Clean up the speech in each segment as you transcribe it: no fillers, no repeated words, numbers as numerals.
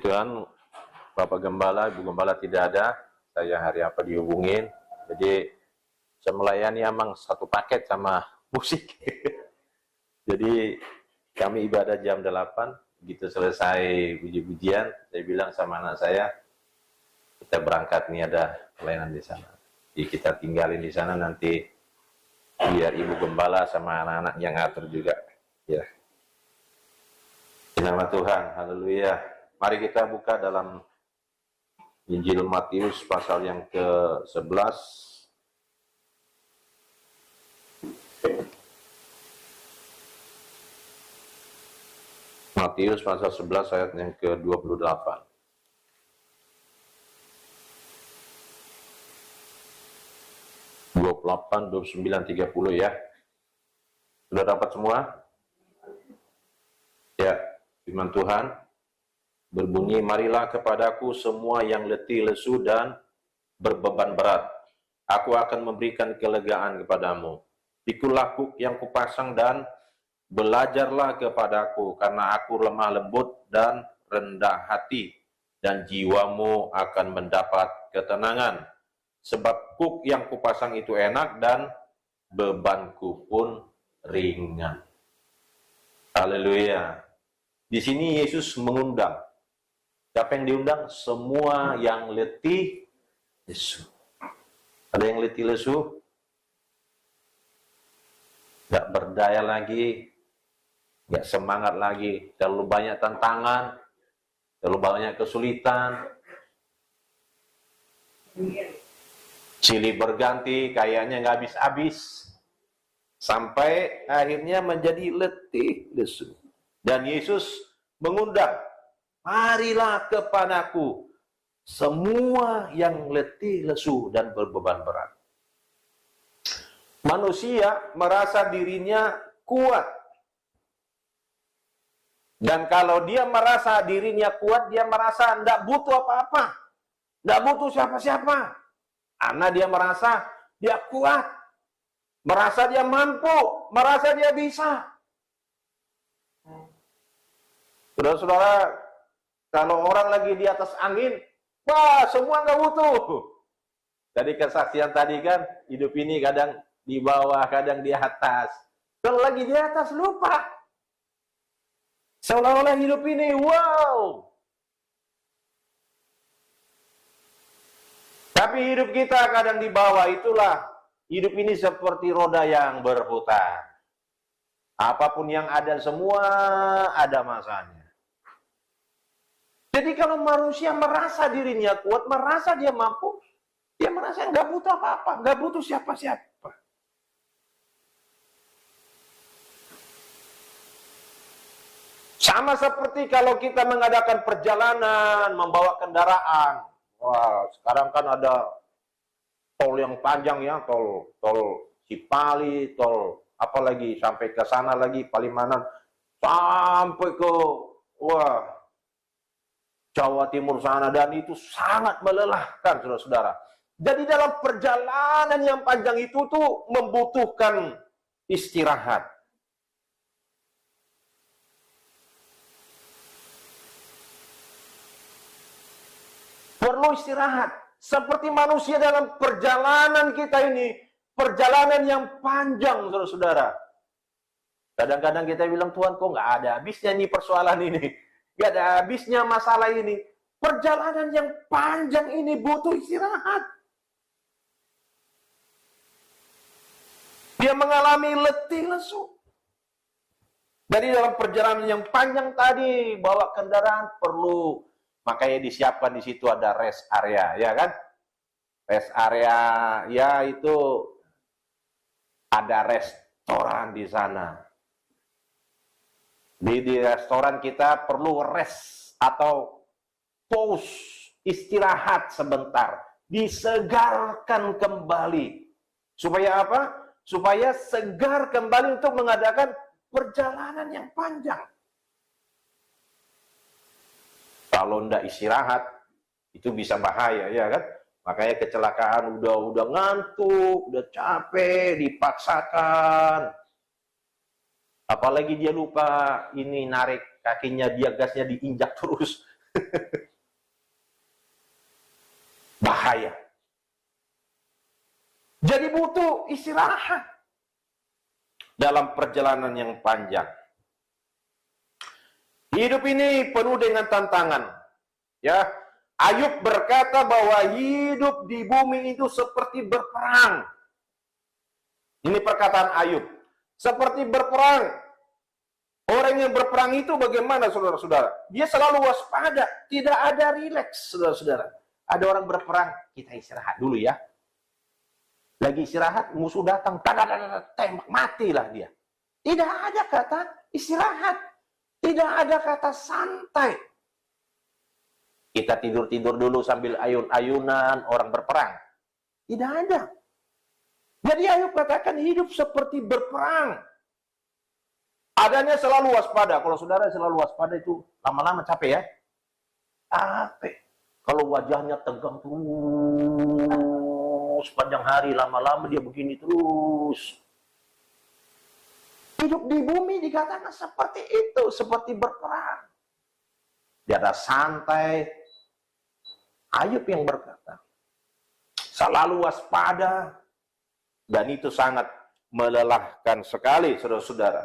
Tuhan, Bapak Gembala, Ibu Gembala tidak ada, saya hari apa dihubungin, jadi saya melayani emang satu paket sama musik. Jadi kami ibadah jam 8, begitu selesai puji-pujian, saya bilang sama anak saya, kita berangkat nih, ada pelayanan di sana. Jadi kita tinggalin di sana, nanti biar Ibu Gembala sama anak-anak yang ngatur juga. Ya. Nama Tuhan, haleluya. Mari kita buka dalam Injil Matius pasal yang ke-11. Matius pasal 11 ayat yang ke-28. (28, 29, 30) ya. Sudah dapat semua? Ya, firman Tuhan berbunyi, marilah kepadaku semua yang letih lesu dan berbeban berat. Aku akan memberikan kelegaan kepadamu. Pikulah kuk yang kupasang dan belajarlah kepadaku, karena aku lemah lembut dan rendah hati, dan jiwamu akan mendapat ketenangan. Sebab kuk yang kupasang itu enak dan bebanku pun ringan. Haleluya. Di sini Yesus mengundang. Siapa yang diundang? Semua yang letih lesu. Ada yang letih lesu? Gak berdaya lagi, gak semangat lagi, terlalu banyak tantangan, terlalu banyak kesulitan, silih berganti, kayaknya gak habis-habis, sampai akhirnya menjadi letih lesu. Dan Yesus mengundang, marilah kepadaku semua yang letih lesu dan berbeban berat. Manusia merasa dirinya kuat. Dan kalau dia merasa dirinya kuat, dia merasa tidak butuh apa-apa. Tidak butuh siapa-siapa. Karena dia merasa dia kuat. Merasa dia mampu. Merasa dia bisa. Saudara-saudara, kalau orang lagi di atas angin, wah, semua nggak butuh. Dari kesaksian tadi kan, hidup ini kadang di bawah, kadang di atas. Kalau lagi di atas, lupa. Seolah-olah hidup ini, wow. Tapi hidup kita kadang di bawah, itulah. Hidup ini seperti roda yang berputar. Apapun yang ada, semua ada masanya. Jadi kalau manusia merasa dirinya kuat, merasa dia mampu, dia merasa nggak butuh apa-apa, nggak butuh siapa-siapa. Sama seperti kalau kita mengadakan perjalanan, membawa kendaraan. Wah, sekarang kan ada tol yang panjang ya, tol Cipali, tol apalagi sampai ke sana lagi Palimanan, sampai ke Jawa Timur sana, dan itu sangat melelahkan, saudara-saudara. Jadi dalam perjalanan yang panjang itu tuh membutuhkan istirahat. Perlu istirahat. Seperti manusia dalam perjalanan kita ini, perjalanan yang panjang, saudara-saudara. Kadang-kadang kita bilang, Tuhan kok nggak ada habisnya nih persoalan ini. Gak ada habisnya masalah ini. Perjalanan yang panjang ini butuh istirahat. Dia mengalami letih lesu. Dari dalam perjalanan yang panjang tadi, bawa kendaraan perlu, makanya disiapkan di situ ada rest area, ya kan? Rest area, ya itu ada restoran di sana. Di restoran kita perlu rest atau pause, istirahat sebentar, disegarkan kembali. Supaya apa? Supaya segar kembali untuk mengadakan perjalanan yang panjang. Kalau tidak istirahat, itu bisa bahaya, ya kan? Makanya kecelakaan udah ngantuk, udah capek, dipaksakan. Apalagi dia lupa ini narik kakinya, dia gasnya diinjak terus. Bahaya. Jadi butuh istirahat dalam perjalanan yang panjang. Hidup ini penuh dengan tantangan. Ya, Ayub berkata bahwa hidup di bumi itu seperti berperang. Ini perkataan Ayub. Seperti berperang. Orang yang berperang itu bagaimana, saudara-saudara? Dia selalu waspada. Tidak ada rileks, saudara-saudara. Ada orang berperang, kita istirahat dulu ya. Lagi istirahat, musuh datang, tembak, matilah dia. Tidak ada kata istirahat. Tidak ada kata santai. Kita tidur-tidur dulu sambil ayun-ayunan, orang berperang. Tidak ada. Jadi Ayub katakan hidup seperti berperang. Adanya selalu waspada. Kalau saudara selalu waspada itu lama-lama capek ya. Capek. Kalau wajahnya tegang terus sepanjang hari, lama-lama dia begini terus. Hidup di bumi dikatakan seperti itu, seperti berperang. Dia ada santai. Ayub yang berkata, selalu waspada. Dan itu sangat melelahkan sekali, saudara-saudara.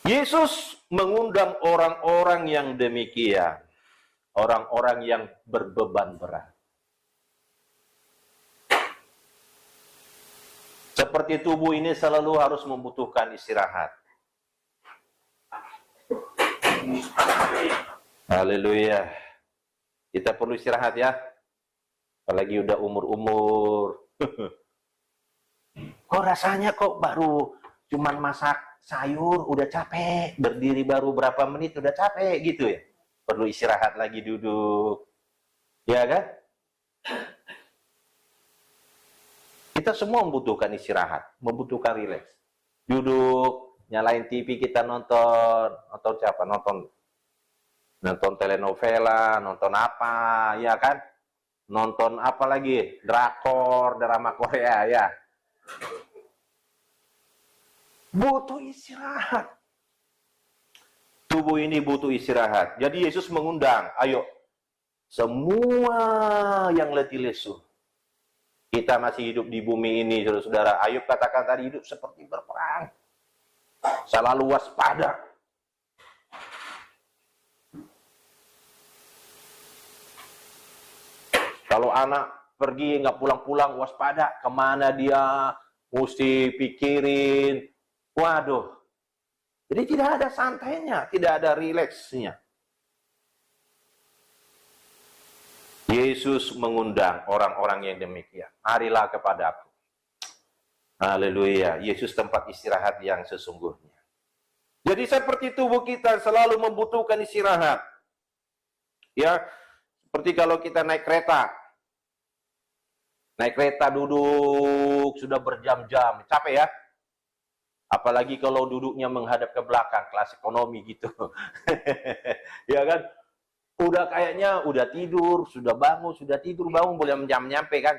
Yesus mengundang orang-orang yang demikian. Orang-orang yang berbeban berat. Seperti tubuh ini selalu harus membutuhkan istirahat. Haleluya. Kita perlu istirahat ya. Apalagi udah umur-umur. Kok rasanya kok baru cuman masak sayur udah capek. Berdiri baru berapa menit udah capek gitu ya. Perlu istirahat lagi duduk. Ya kan? Kita semua membutuhkan istirahat, membutuhkan rileks. Duduk, nyalain TV kita nonton siapa? Nonton telenovela, nonton apa, ya kan? Nonton apa lagi? Drakor, drama Korea, ya. Butuh istirahat. Tubuh ini butuh istirahat. Jadi Yesus mengundang, ayo, semua yang letih lesu. Kita masih hidup di bumi ini, saudara-saudara. Ayub katakan tadi hidup seperti berperang. Selalu waspada. Kalau anak pergi nggak pulang-pulang, waspada. Kemana dia? Mesti pikirin. Waduh. Jadi tidak ada santainya, tidak ada rileksnya. Yesus mengundang orang-orang yang demikian. Marilah kepadaku. Haleluya. Yesus tempat istirahat yang sesungguhnya. Jadi seperti tubuh kita selalu membutuhkan istirahat. Ya, seperti kalau kita naik kereta. Naik kereta duduk sudah berjam-jam, capek ya. Apalagi kalau duduknya menghadap ke belakang, kelas ekonomi gitu. Ya kan? Udah kayaknya udah tidur, sudah bangun, boleh nyampe kan.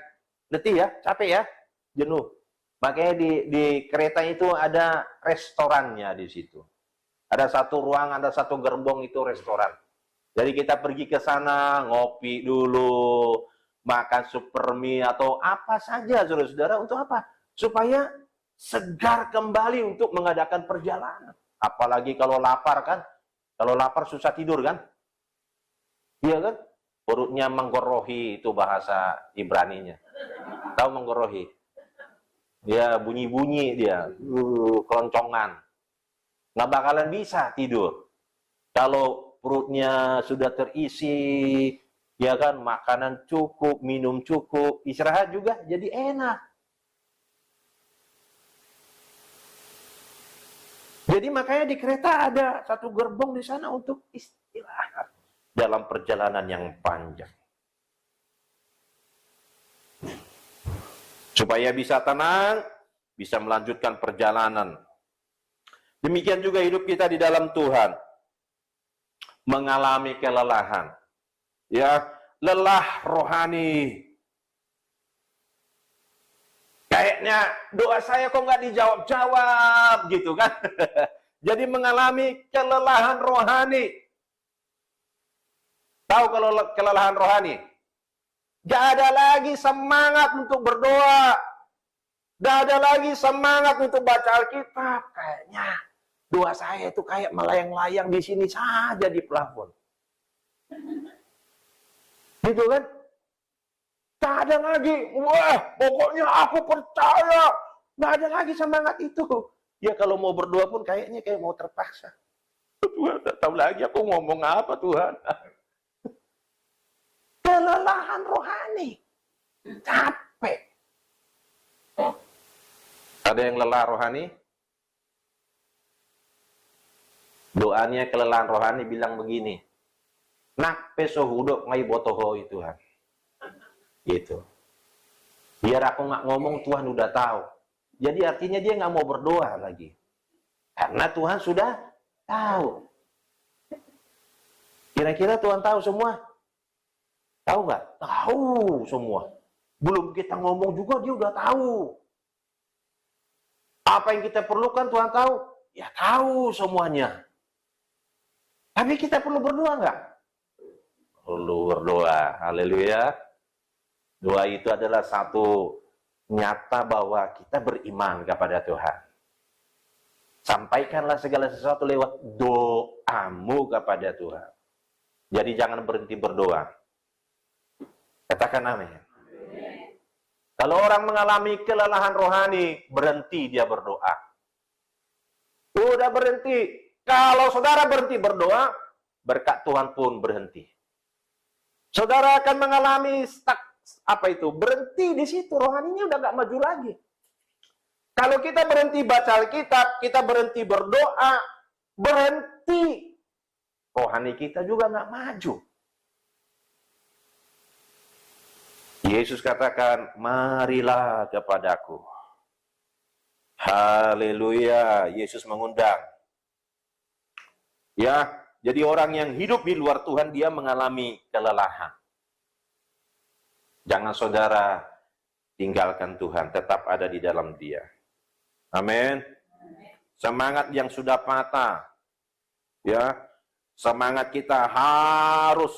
Letih ya, capek ya, jenuh. Makanya di kereta itu ada restorannya di situ. Ada satu ruang, ada satu gerbong itu restoran. Jadi kita pergi ke sana, ngopi dulu, makan super mie atau apa saja, saudara-saudara. Untuk apa? Supaya segar kembali untuk mengadakan perjalanan. Apalagi kalau lapar kan. Kalau lapar susah tidur kan. Iya kan? Perutnya menggorohi, itu bahasa Ibraninya. Tahu menggorohi? Ya bunyi-bunyi dia. Keloncongan. Nggak bakalan bisa tidur. Kalau perutnya sudah terisi, ya kan, makanan cukup, minum cukup, istirahat juga jadi enak. Jadi makanya di kereta ada satu gerbong di sana untuk istirahat dalam perjalanan yang panjang. Supaya bisa tenang, bisa melanjutkan perjalanan. Demikian juga hidup kita di dalam Tuhan. Mengalami kelelahan. Ya, lelah rohani. Kayaknya doa saya kok nggak dijawab-jawab gitu kan. Jadi mengalami kelelahan rohani. Tahu kalau kelelahan rohani? Gak ada lagi semangat untuk berdoa. Gak ada lagi semangat untuk baca Alkitab. Kayaknya doa saya itu kayak melayang-layang di sini saja di plafon. Gitu kan? Gak ada lagi. Wah, pokoknya aku percaya. Gak ada lagi semangat itu. Ya kalau mau berdoa pun kayaknya kayak mau terpaksa. Tuhan, tak tahu lagi aku ngomong apa Tuhan. Kelelahan rohani. Capek. Ada yang lelah rohani? Doanya kelelahan rohani bilang begini. Nak peso hudok ngai botohoi Tuhan. Gitu. Biar aku nggak ngomong Tuhan udah tahu. Jadi artinya dia nggak mau berdoa lagi. Karena Tuhan sudah tahu. Kira-kira Tuhan tahu semua? Tahu nggak? Tahu semua. Belum kita ngomong juga dia udah tahu. Apa yang kita perlukan Tuhan tahu? Ya tahu semuanya. Tapi kita perlu berdoa nggak? Perlu berdoa. Haleluya. Doa itu adalah satu nyata bahwa kita beriman kepada Tuhan. Sampaikanlah segala sesuatu lewat doamu kepada Tuhan. Jadi jangan berhenti berdoa. Katakan amin. Kalau orang mengalami kelelahan rohani, berhenti dia berdoa. Udah berhenti. Kalau saudara berhenti berdoa, berkat Tuhan pun berhenti. Saudara akan mengalami berhenti di situ, rohaninya udah gak maju lagi. Kalau kita berhenti baca Alkitab, kita berhenti berdoa, berhenti, rohani kita juga gak maju. Yesus katakan, marilah kepadaku. Haleluya, Yesus mengundang. Ya, jadi orang yang hidup di luar Tuhan, dia mengalami kelelahan. Jangan saudara tinggalkan Tuhan, tetap ada di dalam dia. Amin. Semangat yang sudah patah, ya, semangat kita harus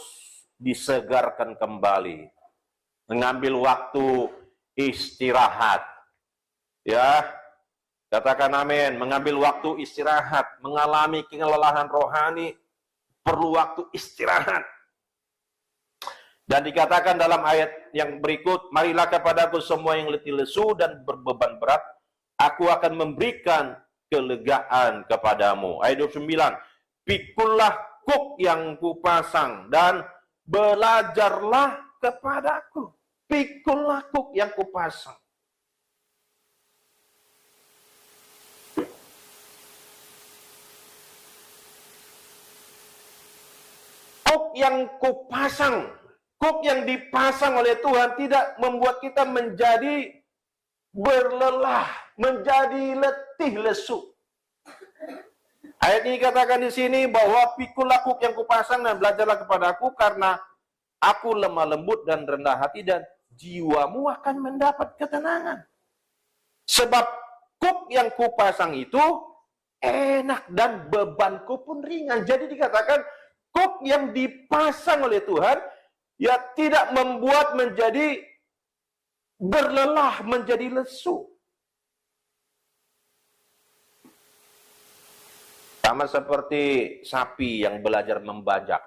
disegarkan kembali. Mengambil waktu istirahat. Ya, katakan amin. Mengambil waktu istirahat, mengalami kelelahan rohani, perlu waktu istirahat. Dan dikatakan dalam ayat yang berikut, marilah kepadaku semua yang letih lesu dan berbeban berat, aku akan memberikan kelegaan kepadamu. Ayat 29, pikullah kuk yang kupasang dan belajarlah kepadaku. Pikullah kuk yang kupasang. Kuk yang kupasang, kuk yang dipasang oleh Tuhan tidak membuat kita menjadi berlelah, menjadi letih lesu. Ayat ini katakan di sini bahwa pikullah kuk yang kupasang dan belajarlah kepadaku karena aku lemah lembut dan rendah hati dan jiwamu akan mendapat ketenangan. Sebab kuk yang kupasang itu enak dan bebanku pun ringan. Jadi dikatakan kuk yang dipasang oleh Tuhan ya tidak membuat menjadi berlelah, menjadi lesu. Sama seperti sapi yang belajar membajak.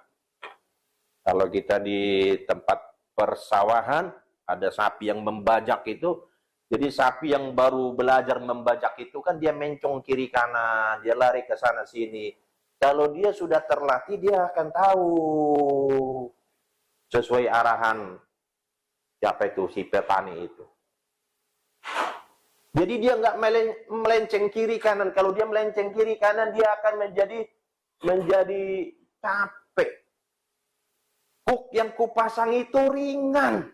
Kalau kita di tempat persawahan, ada sapi yang membajak itu. Jadi sapi yang baru belajar membajak itu kan dia mencong kiri kanan, dia lari ke sana sini. Kalau dia sudah terlatih, dia akan tahu sesuai arahan siapa itu, si petani itu. Jadi dia nggak melenceng kiri kanan. Kalau dia melenceng kiri kanan, dia akan menjadi capek. Kuk yang kupasang itu ringan.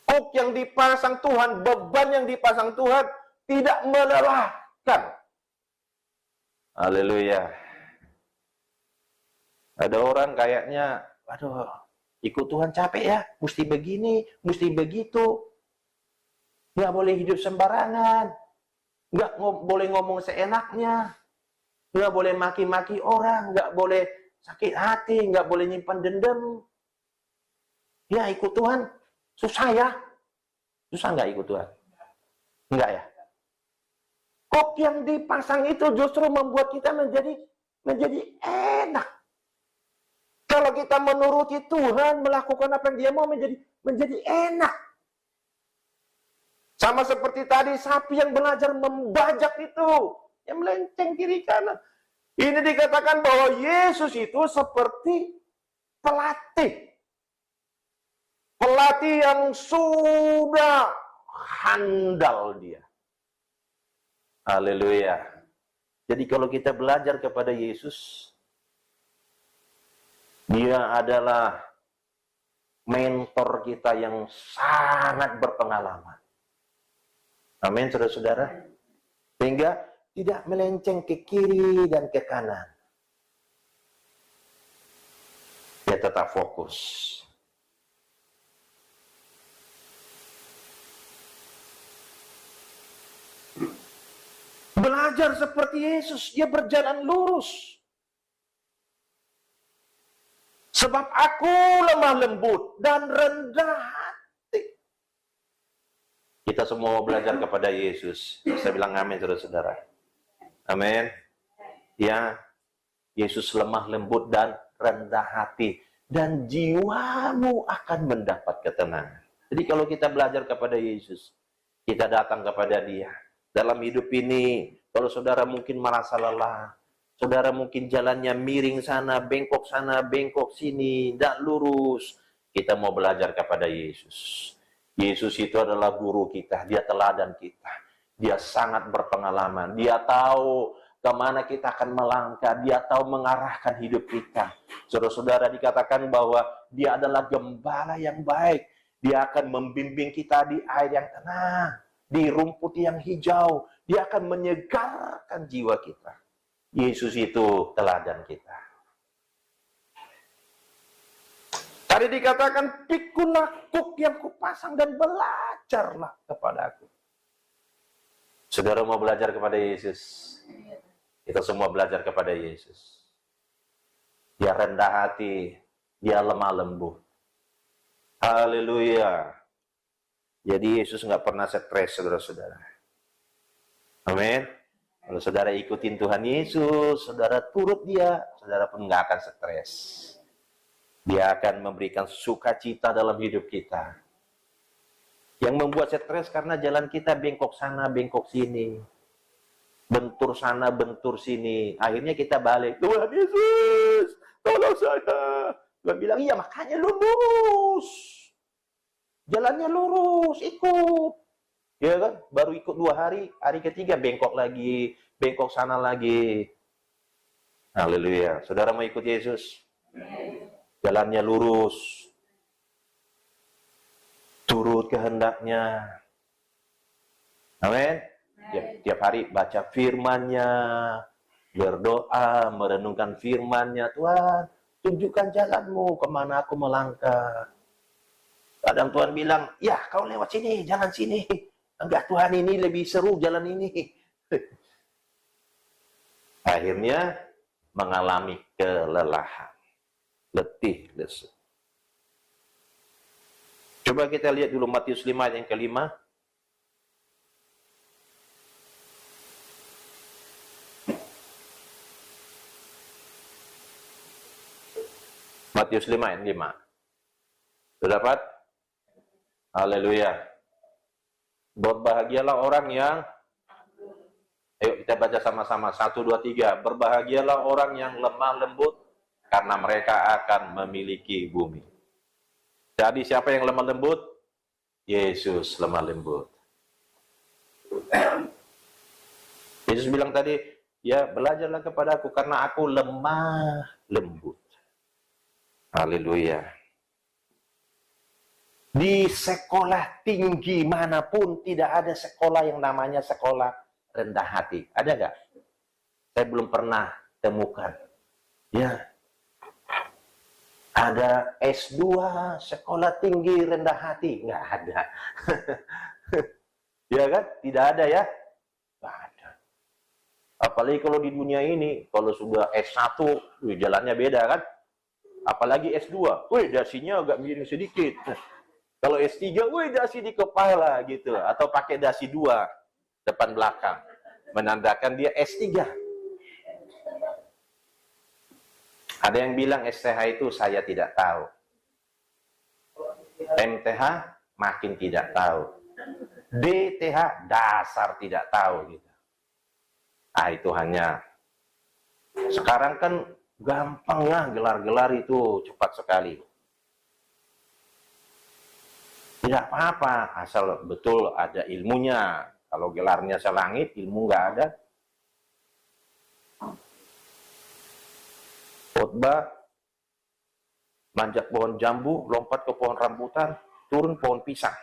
Kuk yang dipasang Tuhan, beban yang dipasang Tuhan tidak melelahkan. Haleluya. Ada orang kayaknya, aduh, ikut Tuhan capek ya, mesti begini, mesti begitu. Nggak boleh hidup sembarangan. nggak boleh ngomong seenaknya, nggak boleh maki-maki orang, nggak boleh sakit hati, nggak boleh nyimpan dendam. Ya ikut Tuhan, susah ya? Susah nggak ikut Tuhan? Enggak ya? Kok yang dipasang itu justru membuat kita menjadi enak. Kalau kita menuruti Tuhan, melakukan apa yang Dia mau, menjadi enak. Sama seperti tadi sapi yang belajar membajak itu, yang melenceng kiri kanan. Ini dikatakan bahwa Yesus itu seperti pelatih. Pelatih yang sudah handal dia. Haleluya. Jadi kalau kita belajar kepada Yesus, Dia adalah mentor kita yang sangat berpengalaman. Amin, saudara-saudara. Sehingga tidak melenceng ke kiri dan ke kanan. Dia tetap fokus. Belajar seperti Yesus, dia berjalan lurus. Sebab aku lemah lembut dan rendah hati. Kita semua belajar kepada Yesus. Saya bilang amin, saudara-saudara. Amin. Ya, Yesus lemah lembut dan rendah hati. Dan jiwamu akan mendapat ketenangan. Jadi kalau kita belajar kepada Yesus, kita datang kepada Dia. Dalam hidup ini, kalau saudara mungkin merasa lelah, saudara mungkin jalannya miring sana, bengkok sini, tidak lurus. Kita mau belajar kepada Yesus. Yesus itu adalah guru kita, Dia teladan kita. Dia sangat berpengalaman, Dia tahu kemana kita akan melangkah, Dia tahu mengarahkan hidup kita. Saudara-saudara, dikatakan bahwa Dia adalah gembala yang baik. Dia akan membimbing kita di air yang tenang, di rumput yang hijau. Dia akan menyegarkan jiwa kita. Yesus itu teladan kita. Tadi dikatakan, pikulah kuk yang kupasang dan belajarlah kepada aku. Saudara mau belajar kepada Yesus? Kita semua belajar kepada Yesus. Dia rendah hati, Dia lemah lembut. Haleluya. Jadi Yesus nggak pernah stres, saudara-saudara. Amin. Kalau saudara ikutin Tuhan Yesus, saudara turut Dia, saudara pun nggak akan stres. Dia akan memberikan sukacita dalam hidup kita. Yang membuat stres karena jalan kita bengkok sana, bengkok sini. Bentur sana, bentur sini. Akhirnya kita balik. Tuhan Yesus, tolong saya. Tuhan bilang, iya makanya lurus. Jalannya lurus, ikut. Ya kan? Baru ikut 2 hari, hari ketiga bengkok lagi, bengkok sana lagi. Haleluya. Saudara mau ikut Yesus? Jalannya lurus. Turut kehendaknya. Amin. Tiap hari baca firman-Nya, berdoa, merenungkan firman-Nya. Tuhan, tunjukkan jalanmu, kemana aku melangkah. Kadang Tuhan bilang, ya kau lewat sini, jalan sini. Enggak Tuhan, ini lebih seru jalan ini. Akhirnya mengalami kelelahan. Letih, lesu. Coba kita lihat dulu Matius 5 ayat yang kelima. Matius 5 ayat 5. Sudah dapat? Haleluya. Berbahagialah orang yang, ayo kita baca sama-sama, 1, 2, 3. Berbahagialah orang yang lemah lembut, karena mereka akan memiliki bumi. Jadi siapa yang lemah lembut? Yesus lemah lembut. Yesus bilang tadi, ya belajarlah kepada aku, karena aku lemah lembut. Haleluya. Di sekolah tinggi manapun tidak ada sekolah yang namanya sekolah rendah hati. Ada nggak? Saya belum pernah temukan. Ya. Ada S2 sekolah tinggi rendah hati? Nggak ada. Ya kan? Tidak ada ya? Nggak ada. Apalagi kalau di dunia ini, kalau sudah S1, jalannya beda kan? Apalagi S2, dasinya agak miring sedikit. Kalau S3, dasi di kepala gitu. Atau pakai dasi 2, depan belakang. Menandakan dia S3. Ada yang bilang STH itu saya tidak tahu. MTH makin tidak tahu. DTH dasar tidak tahu gitu. Itu hanya sekarang kan gampang ya, gelar-gelar itu cepat sekali. Tidak apa-apa, asal betul ada ilmunya. Kalau gelarnya selangit, ilmu nggak ada. Khotbah, manjat pohon jambu, lompat ke pohon rambutan, turun pohon pisang.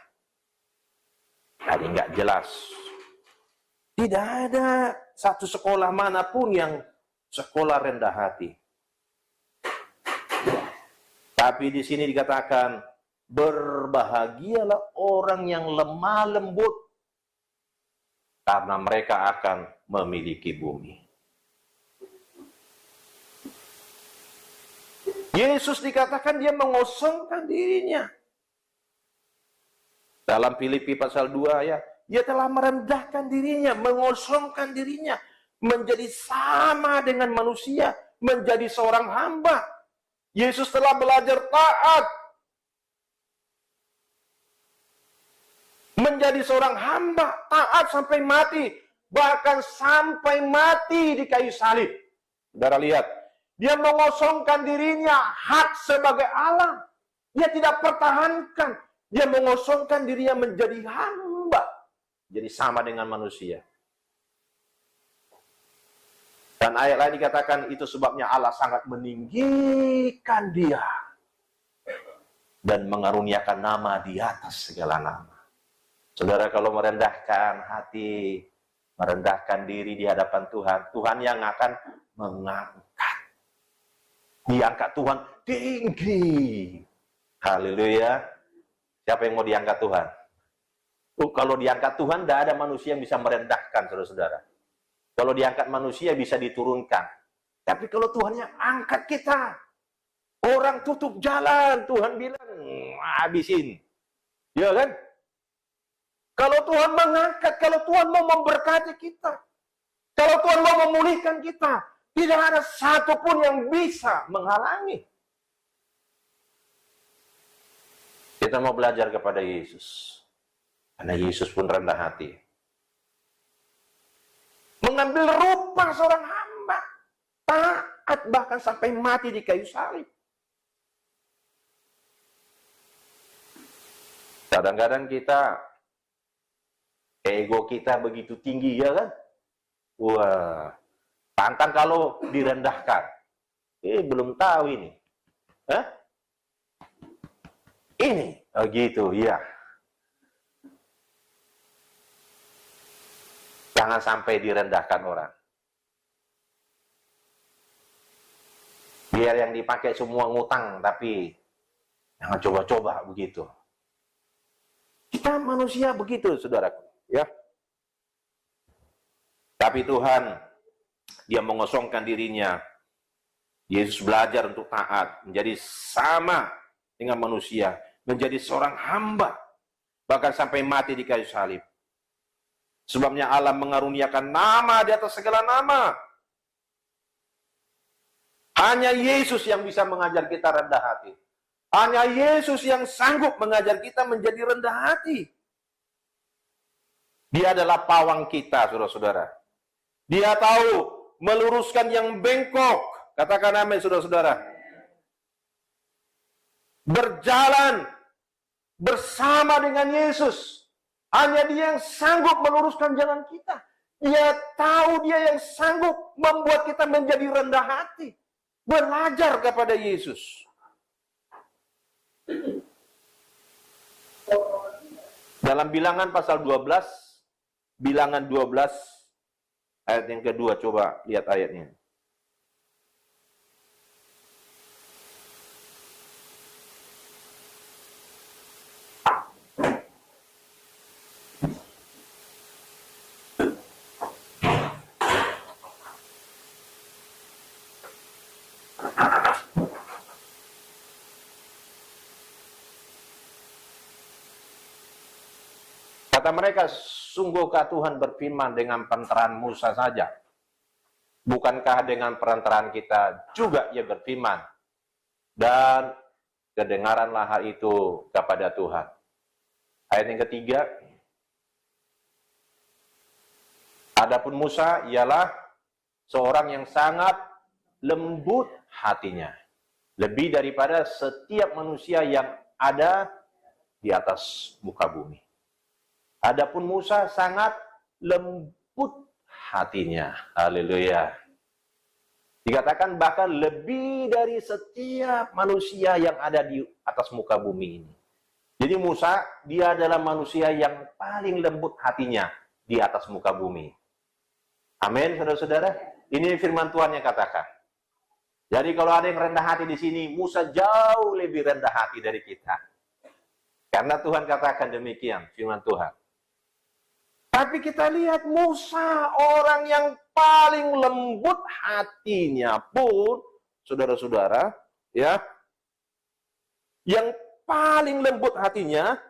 Tadi nggak jelas. Tidak ada satu sekolah manapun yang sekolah rendah hati. Tapi di sini dikatakan, berbahagialah orang yang lemah lembut, karena mereka akan memiliki bumi. Yesus dikatakan dia mengosongkan dirinya. Dalam Filipi pasal 2 ya, dia telah merendahkan dirinya, mengosongkan dirinya, menjadi sama dengan manusia, menjadi seorang hamba. Yesus telah belajar taat, menjadi seorang hamba, taat sampai mati, bahkan sampai mati di kayu salib. Saudara lihat, dia mengosongkan dirinya, hak sebagai Allah. Dia tidak pertahankan, dia mengosongkan dirinya menjadi hamba. Jadi sama dengan manusia. Dan ayat lain dikatakan itu sebabnya Allah sangat meninggikan dia dan mengaruniakan nama di atas segala nama. Saudara, kalau merendahkan hati, merendahkan diri di hadapan Tuhan, Tuhan yang akan mengangkat. Diangkat Tuhan tinggi. Haleluya. Siapa yang mau diangkat Tuhan? Kalau diangkat Tuhan, tidak ada manusia yang bisa merendahkan, saudara-saudara. Kalau diangkat manusia bisa diturunkan. Tapi kalau Tuhan yang angkat kita, orang tutup jalan, Tuhan bilang, habisin. Ya kan? Kalau Tuhan mengangkat, kalau Tuhan mau memberkati kita, kalau Tuhan mau memulihkan kita, tidak ada satupun yang bisa menghalangi. Kita mau belajar kepada Yesus. Karena Yesus pun rendah hati. Mengambil rupa seorang hamba. Taat bahkan sampai mati di kayu salib. Kadang-kadang kita, ego kita begitu tinggi, ya kan? Wah, pantang kalau direndahkan. Belum tahu ini. Hah? Ini, oh gitu, ya. Jangan sampai direndahkan orang. Biar yang dipakai semua ngutang, tapi jangan coba-coba begitu. Kita manusia begitu, saudaraku. Ya. Tapi Tuhan, dia mengosongkan dirinya. Yesus belajar untuk taat, menjadi sama dengan manusia, menjadi seorang hamba, bahkan sampai mati di kayu salib. Sebabnya Allah mengaruniakan nama di atas segala nama. Hanya Yesus yang bisa mengajar kita rendah hati. Hanya Yesus yang sanggup mengajar kita menjadi rendah hati. Dia adalah pawang kita, saudara-saudara. Dia tahu meluruskan yang bengkok. Katakan amin, saudara-saudara. Berjalan bersama dengan Yesus. Hanya dia yang sanggup meluruskan jalan kita. Dia tahu, dia yang sanggup membuat kita menjadi rendah hati. Belajar kepada Yesus. Dalam Bilangan pasal 12, Bilangan 12, ayat yang kedua, coba lihat ayatnya. Kata mereka, sungguhkah Tuhan berfirman dengan perantaraan Musa saja? Bukankah dengan perantaraan kita juga ia berfirman? Dan kedengaranlah hal itu kepada Tuhan. Ayat yang ketiga, adapun Musa ialah seorang yang sangat lembut hatinya, lebih daripada setiap manusia yang ada di atas muka bumi. Adapun Musa sangat lembut hatinya. Haleluya. Dikatakan bahkan lebih dari setiap manusia yang ada di atas muka bumi ini. Jadi Musa, dia adalah manusia yang paling lembut hatinya di atas muka bumi. Amin, saudara-saudara. Ini firman Tuhan yang katakan. Jadi kalau ada yang rendah hati di sini, Musa jauh lebih rendah hati dari kita. Karena Tuhan katakan demikian, firman Tuhan. Tapi kita lihat Musa, orang yang paling lembut hatinya pun, saudara-saudara, ya, yang paling lembut hatinya,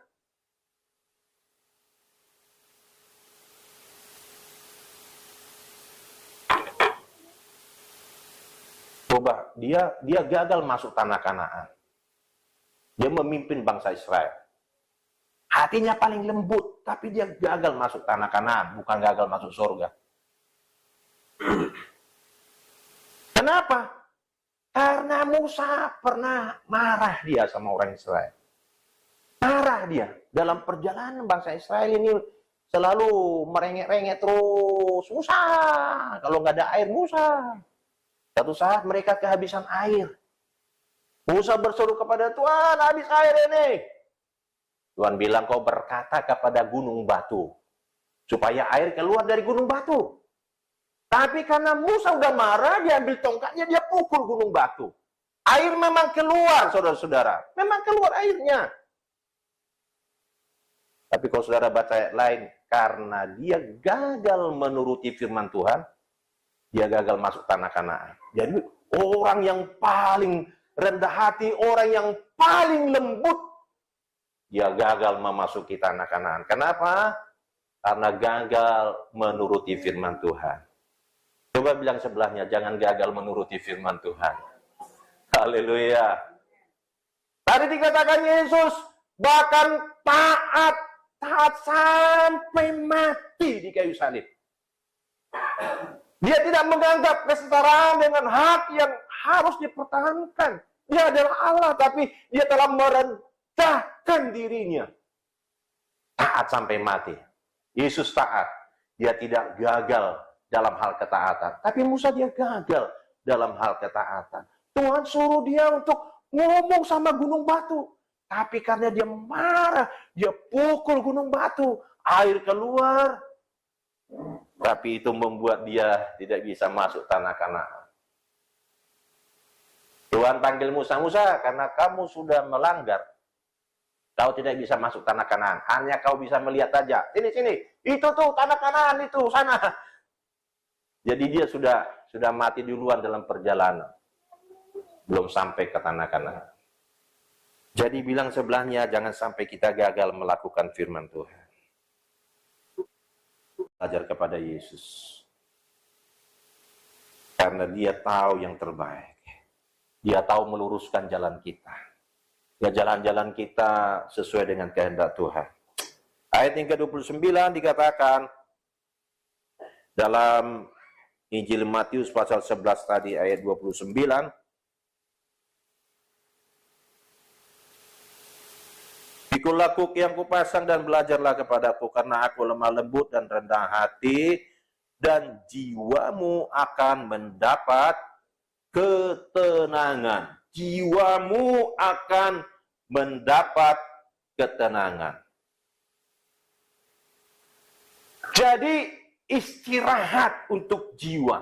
coba dia gagal masuk tanah Kanaan. Dia memimpin bangsa Israel. Hatinya paling lembut, tapi dia gagal masuk tanah Kanaan, bukan gagal masuk surga. Kenapa? Karena Musa pernah marah dia sama orang Israel. Marah dia. Dalam perjalanan bangsa Israel ini selalu merengek-rengek terus. Musa, kalau nggak ada air, Musa. Satu saat mereka kehabisan air. Musa berseru kepada Tuhan, habis air ini. Tuhan bilang, kau berkata kepada gunung batu, supaya air keluar dari gunung batu. Tapi karena Musa udah marah, dia ambil tongkatnya, dia pukul gunung batu. Air memang keluar, saudara-saudara. Memang keluar airnya. Tapi kalau saudara baca ayat lain, karena dia gagal menuruti firman Tuhan, dia gagal masuk tanah Kanaan. Jadi orang yang paling rendah hati, orang yang paling lembut, dia gagal memasuki tanah Kanaan. Kenapa? Karena gagal menuruti firman Tuhan. Coba bilang sebelahnya, jangan gagal menuruti firman Tuhan. Haleluya. Tadi dikatakan Yesus bahkan taat sampai mati di kayu salib. Dia tidak menganggap kesetaraan dengan hak yang harus dipertahankan. Dia adalah Allah, tapi dia telah merendahkan dirinya. Taat sampai mati. Yesus taat. Dia tidak gagal dalam hal ketaatan. Tapi Musa dia gagal dalam hal ketaatan. Tuhan suruh dia untuk ngomong sama gunung batu. Tapi karena dia marah, dia pukul gunung batu. Air keluar. Tapi itu membuat dia tidak bisa masuk tanah Kanaan. Tuhan panggil Musa, Musa, karena kamu sudah melanggar, kau tidak bisa masuk tanah Kanaan. Hanya kau bisa melihat saja. Sini. Itu tuh tanah Kanaan itu sana. Jadi dia sudah mati duluan dalam perjalanan. Belum sampai ke tanah Kanaan. Jadi bilang sebelahnya, jangan sampai kita gagal melakukan firman Tuhan. Belajar kepada Yesus. Karena dia tahu yang terbaik. Dia tahu meluruskan jalan kita. Ya, jalan-jalan kita sesuai dengan kehendak Tuhan. Ayat yang ke-29 dikatakan dalam Injil Matius pasal 11 tadi ayat 29. Pikulah kuk yang kupasang dan belajarlah kepadaku, karena aku lemah lembut dan rendah hati, dan jiwamu akan mendapat ketenangan. Jiwamu akan mendapat ketenangan. Jadi istirahat untuk jiwa.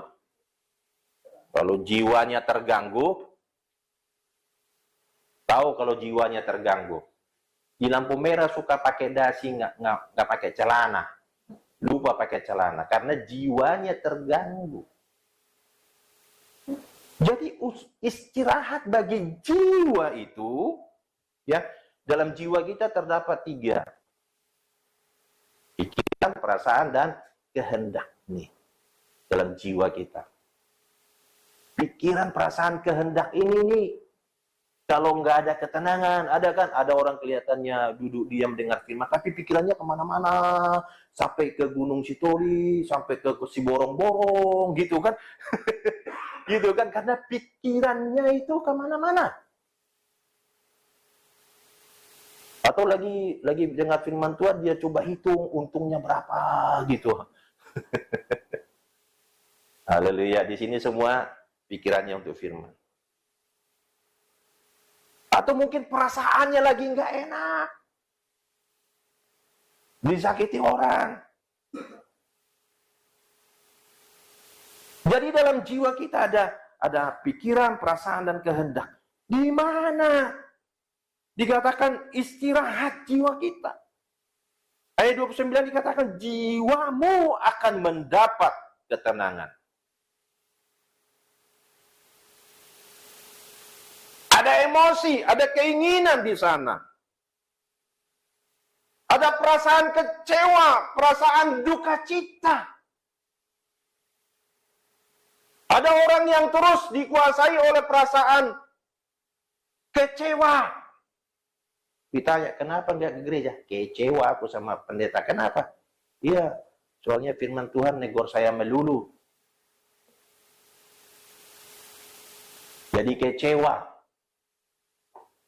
Kalau jiwanya terganggu, tahu kalau jiwanya terganggu. Di lampu merah suka pakai dasi, nggak pakai celana. Lupa pakai celana karena jiwanya terganggu. Jadi istirahat bagi jiwa itu, ya, dalam jiwa kita terdapat 3. perasaan dan kehendak nih dalam jiwa kita. Pikiran, perasaan, kehendak ini nih, kalau nggak ada ketenangan, ada orang kelihatannya duduk diam dengar firman, tapi pikirannya kemana-mana, sampai ke Gunung Sitoli, sampai ke Siborong-borong, gitu kan? Gitu kan, karena pikirannya itu kemana-mana. Atau lagi dengar firman Tuhan, dia coba hitung untungnya berapa, gitu. Haleluya, di sini semua pikirannya untuk firman. Atau mungkin perasaannya lagi nggak enak, disakiti orang. Jadi dalam jiwa kita ada pikiran, perasaan, dan kehendak. Di mana dikatakan istirahat jiwa kita? Ayat 29 dikatakan jiwamu akan mendapat ketenangan. Ada emosi, ada keinginan di sana. Ada perasaan kecewa, perasaan duka cita. Ada orang yang terus dikuasai oleh perasaan kecewa. Ditanya, kenapa nggak ke gereja? Kecewa aku sama pendeta. Kenapa? Iya, soalnya firman Tuhan negor saya melulu. Jadi kecewa.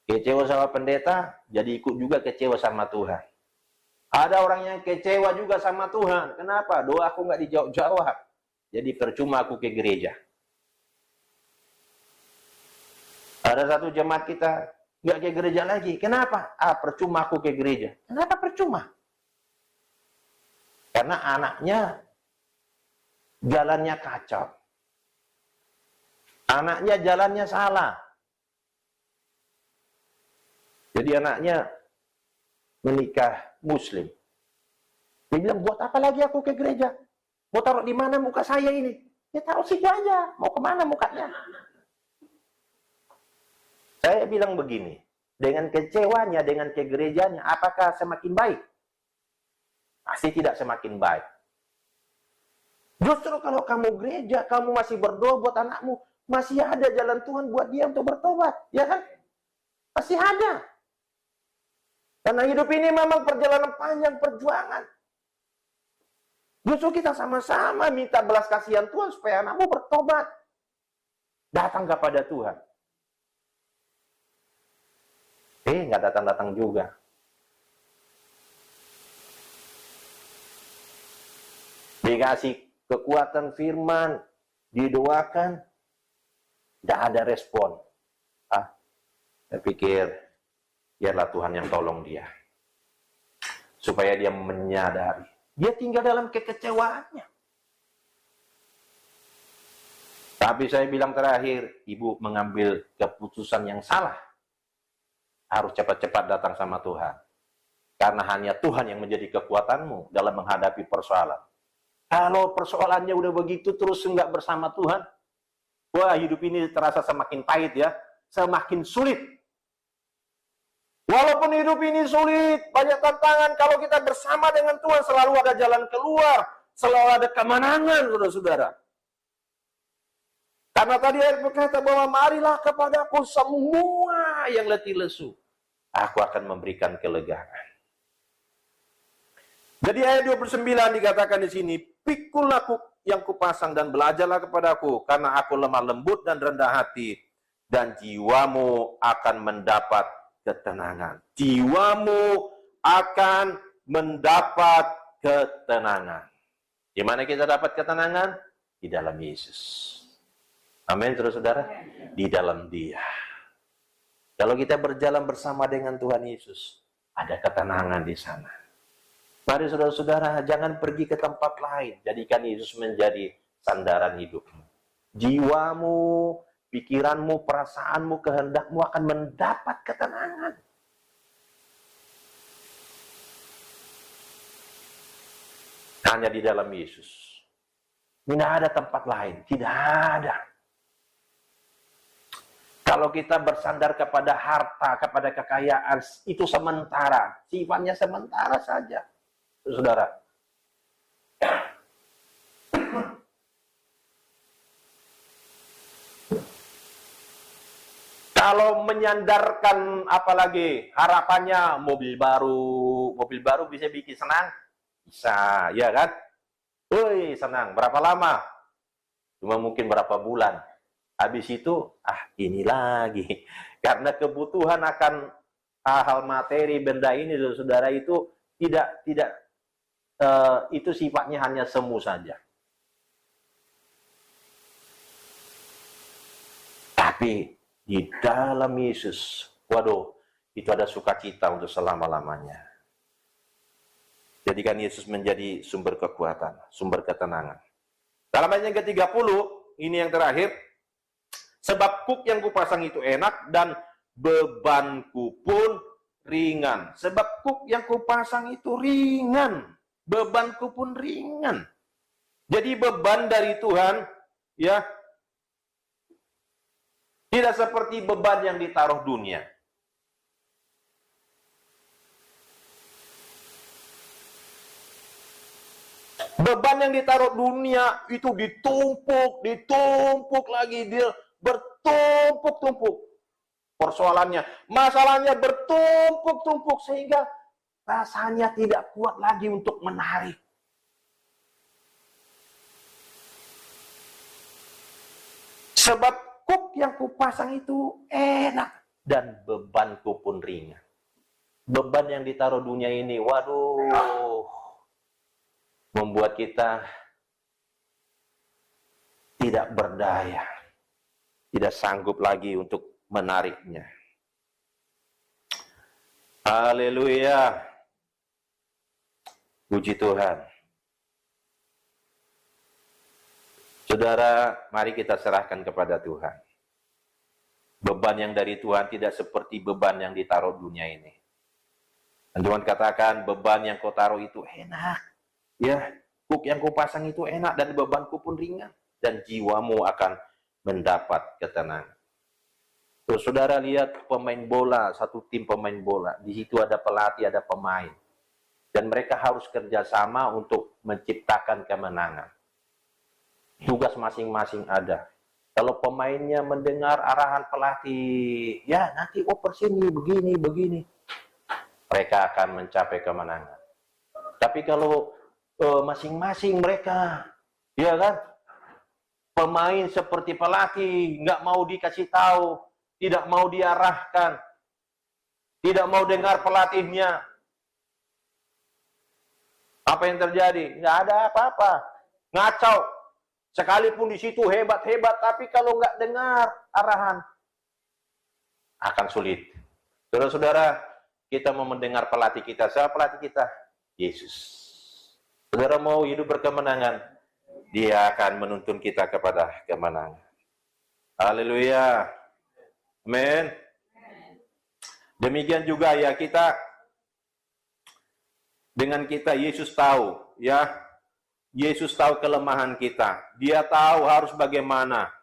Kecewa sama pendeta, jadi ikut juga kecewa sama Tuhan. Ada orang yang kecewa juga sama Tuhan. Kenapa? Doa aku nggak dijawab-jawab. Jadi percuma aku ke gereja. Ada satu jemaat kita nggak ke gereja lagi. Kenapa? Percuma aku ke gereja. Kenapa percuma? Karena anaknya jalannya kacau. Anaknya jalannya salah. Jadi anaknya menikah Muslim. Dia bilang, buat apa lagi aku ke gereja? Mau taruh di mana muka saya ini? Ya taruh situ aja. Mau kemana mukanya? Saya bilang begini, dengan kecewanya, dengan ke gerejanya, apakah semakin baik? Pasti tidak semakin baik. Justru kalau kamu gereja, kamu masih berdoa buat anakmu, masih ada jalan Tuhan buat dia untuk bertobat. Ya kan? Masih ada. Karena hidup ini memang perjalanan panjang, perjuangan. Justru kita sama-sama minta belas kasihan Tuhan supaya anakmu bertobat. Datang kepada Tuhan. Nggak datang-datang juga. Dikasih kekuatan firman, didoakan, tidak ada respon. Saya pikir, biarlah Tuhan yang tolong dia. Supaya dia menyadari. Dia tinggal dalam kekecewaannya. Tapi saya bilang terakhir, ibu mengambil keputusan yang salah. Harus cepat-cepat datang sama Tuhan. Karena hanya Tuhan yang menjadi kekuatanmu dalam menghadapi persoalan. Kalau persoalannya udah begitu terus nggak bersama Tuhan, wah hidup ini terasa semakin pahit ya. Semakin sulit. Walaupun hidup ini sulit, banyak tantangan, kalau kita bersama dengan Tuhan selalu ada jalan keluar, selalu ada kemenangan, saudara-saudara. Karena tadi ayat berkata bahwa marilah kepadaku semua yang letih lesu, aku akan memberikan kelegaan. Jadi ayat 29 dikatakan di sini, pikulah yang kupasang dan belajarlah kepadaku, karena aku lemah lembut dan rendah hati, dan jiwamu akan mendapat ketenangan. Jiwamu akan mendapat ketenangan. Di mana kita dapat ketenangan? Di dalam Yesus. Amin, saudara. Di dalam Dia. Kalau kita berjalan bersama dengan Tuhan Yesus, ada ketenangan di sana. Mari saudara-saudara, jangan pergi ke tempat lain. Jadikan Yesus menjadi sandaran hidupmu. Jiwamu, pikiranmu, perasaanmu, kehendakmu akan mendapat ketenangan. Hanya di dalam Yesus. Tidak ada tempat lain. Tidak ada. Kalau kita bersandar kepada harta, kepada kekayaan, itu sementara. Sifatnya sementara saja. Saudara. Kalau menyandarkan apalagi harapannya mobil baru bisa bikin senang? Bisa, ya kan? Woi, senang. Berapa lama? Cuma mungkin berapa bulan. Habis itu, ini lagi. Karena kebutuhan akan hal-hal materi, benda ini, saudara, itu tidak itu sifatnya hanya semu saja. Tapi di dalam Yesus, waduh, itu ada sukacita untuk selama-lamanya. Jadikan Yesus menjadi sumber kekuatan, sumber ketenangan. Dalam ayat yang ke-30, ini yang terakhir, sebab kuk yang kupasang itu enak dan bebanku pun ringan. Sebab kuk yang kupasang itu ringan, bebanku pun ringan. Jadi beban dari Tuhan, ya, tidak seperti beban yang ditaruh dunia. Beban yang ditaruh dunia itu ditumpuk lagi, dia bertumpuk-tumpuk. Persoalannya, masalahnya bertumpuk-tumpuk sehingga rasanya tidak kuat lagi untuk menarik. Sebab kuk yang kupasang itu enak dan bebanku pun ringan. Beban yang ditaruh dunia ini, waduh, membuat kita tidak berdaya, tidak sanggup lagi untuk menariknya. Haleluya. Puji Tuhan. Saudara, mari kita serahkan kepada Tuhan. Beban yang dari Tuhan tidak seperti beban yang ditaruh dunia ini. Dan Tuhan katakan, beban yang kau taruh itu enak. Ya, kuk yang kau pasang itu enak dan bebanku pun ringan. Dan jiwamu akan mendapat ketenangan. Tuh, saudara lihat pemain bola, satu tim pemain bola. Di situ ada pelatih, ada pemain. Dan mereka harus kerjasama untuk menciptakan kemenangan. Tugas masing-masing ada. Kalau pemainnya mendengar arahan pelatih, ya nanti oper sini, begini. Mereka akan mencapai kemenangan. Tapi kalau masing-masing mereka, ya kan, pemain seperti pelatih, nggak mau dikasih tahu, tidak mau diarahkan, tidak mau dengar pelatihnya, apa yang terjadi? Nggak ada apa-apa, ngacau. Sekalipun di situ hebat-hebat, tapi kalau nggak dengar arahan, akan sulit. Saudara-saudara, kita mau mendengar pelatih kita. Siapa pelatih kita? Yesus. Saudara mau hidup berkemenangan, Dia akan menuntun kita kepada kemenangan. Haleluya. Amin. Demikian juga ya, kita dengan kita, Yesus tahu, ya, Yesus tahu kelemahan kita. Dia tahu harus bagaimana.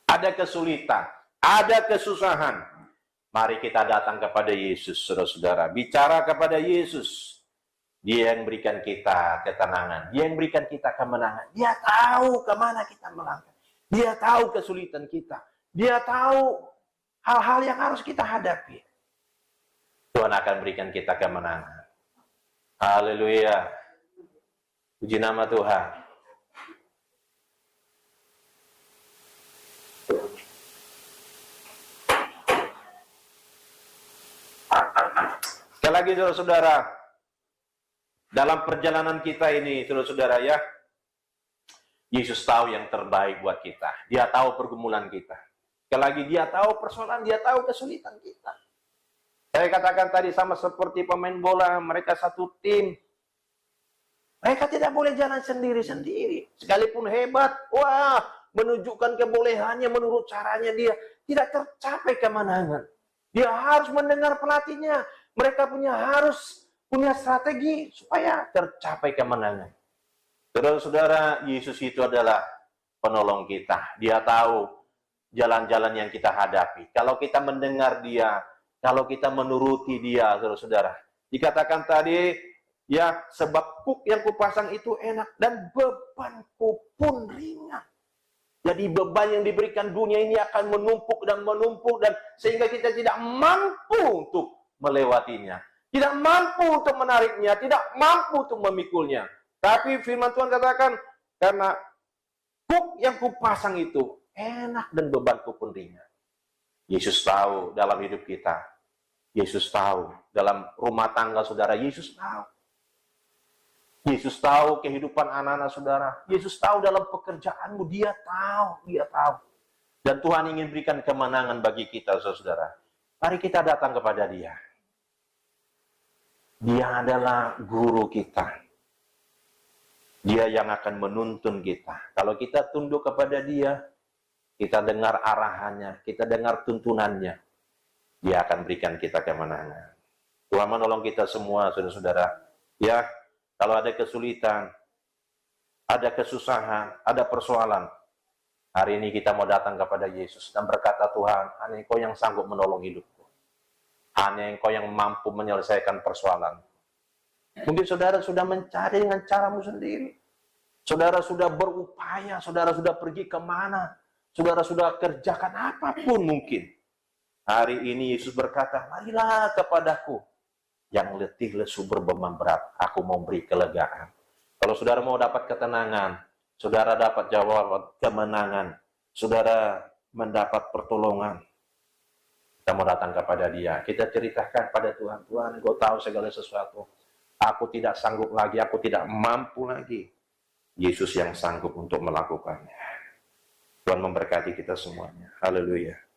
Ada kesulitan, ada kesusahan. Mari kita datang kepada Yesus, saudara-saudara. Bicara kepada Yesus. Dia yang berikan kita ketenangan. Dia yang berikan kita kemenangan. Dia tahu kemana kita melangkah. Dia tahu kesulitan kita. Dia tahu hal-hal yang harus kita hadapi. Tuhan akan berikan kita kemenangan. Haleluya. Puji nama Tuhan. Sekali lagi saudara-saudara, dalam perjalanan kita ini, saudara-saudara ya, Yesus tahu yang terbaik buat kita. Dia tahu pergumulan kita. Sekali lagi, Dia tahu persoalan, Dia tahu kesulitan kita. Saya katakan tadi sama seperti pemain bola, mereka satu tim. Mereka tidak boleh jalan sendiri-sendiri. Sekalipun hebat, wah, menunjukkan kebolehannya menurut caranya dia, tidak tercapai kemenangan. Dia harus mendengar pelatihnya. Mereka harus punya strategi supaya tercapai kemenangan. Saudara-saudara, Yesus itu adalah penolong kita. Dia tahu jalan-jalan yang kita hadapi. Kalau kita mendengar Dia, kalau kita menuruti Dia, saudara-saudara. Dikatakan tadi, ya, sebab kuk yang kupasang itu enak dan bebanku pun ringan. Jadi beban yang diberikan dunia ini akan menumpuk dan sehingga kita tidak mampu untuk melewatinya. Tidak mampu untuk menariknya, tidak mampu untuk memikulnya. Tapi firman Tuhan katakan, karena kuk yang kupasang itu enak dan bebanku pun ringan. Yesus tahu dalam hidup kita. Yesus tahu dalam rumah tangga saudara. Yesus tahu. Yesus tahu kehidupan anak-anak saudara. Yesus tahu dalam pekerjaanmu. Dia tahu. Dia tahu. Dan Tuhan ingin berikan kemenangan bagi kita, saudara. Mari kita datang kepada Dia. Dia adalah guru kita. Dia yang akan menuntun kita. Kalau kita tunduk kepada Dia, kita dengar arahannya, kita dengar tuntunannya, Dia akan berikan kita kemenangan. Tuhan menolong kita semua, saudara-saudara. Ya, kalau ada kesulitan, ada kesusahan, ada persoalan, hari ini kita mau datang kepada Yesus dan berkata, Tuhan, hanya Engkau yang sanggup menolong hidupku. Hanya Engkau yang mampu menyelesaikan persoalan. Mungkin saudara sudah mencari dengan caramu sendiri. Saudara sudah berupaya, saudara sudah pergi kemana, saudara sudah kerjakan apapun mungkin. Hari ini Yesus berkata, marilah kepadaku yang letih lesu berbeban berat, aku mau beri kelegaan. Kalau saudara mau dapat ketenangan, saudara dapat jawab kemenangan, saudara mendapat pertolongan, kita mau datang kepada Dia. Kita ceritakan pada Tuhan, Tuhan, Engkau tahu segala sesuatu. Aku tidak sanggup lagi, aku tidak mampu lagi. Yesus yang sanggup untuk melakukannya. Tuhan memberkati kita semuanya. Haleluya.